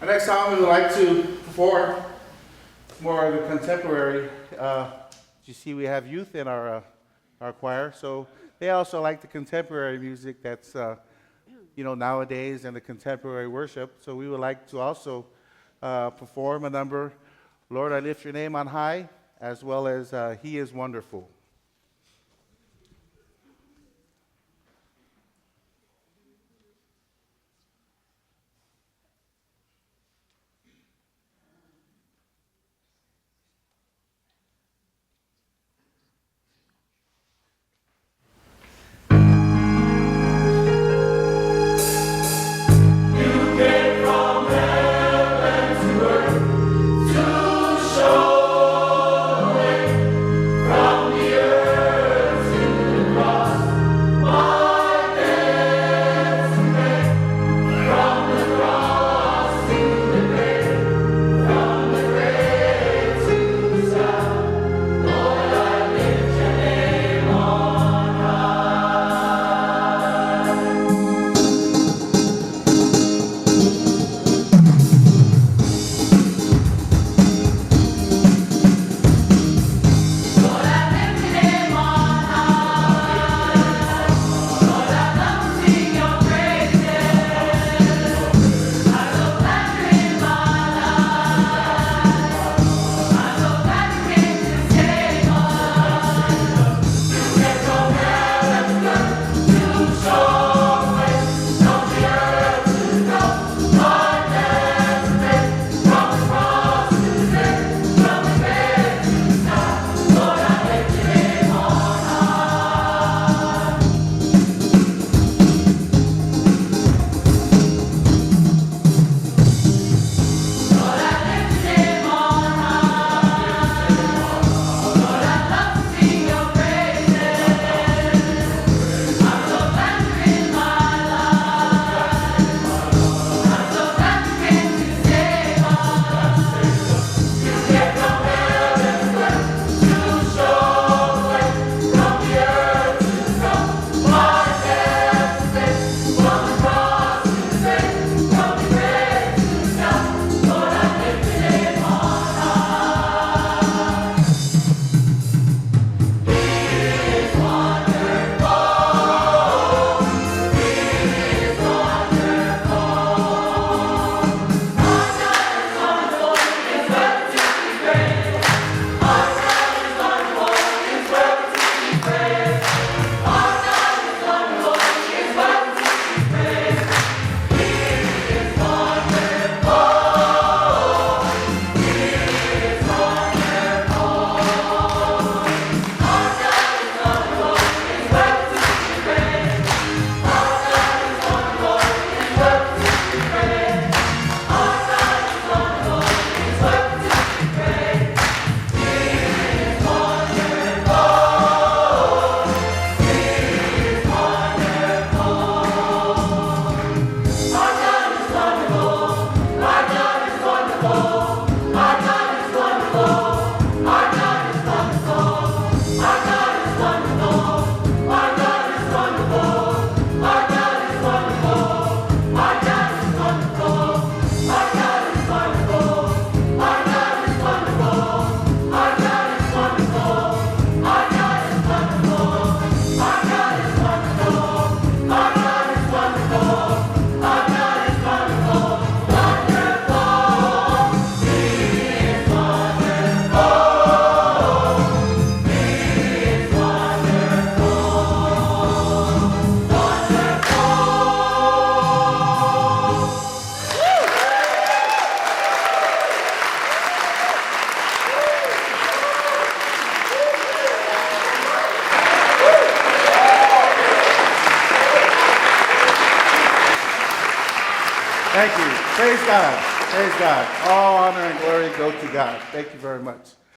Our next song we would like to perform more of the contemporary. You see, we have youth in our choir, so they also like the contemporary music that's nowadays and the contemporary worship. So we would like to also perform a number, Lord, I Lift Your Name on High, as well as He is Wonderful. Thank you. Praise God. Praise God. All honor and glory go to God. Thank you very much.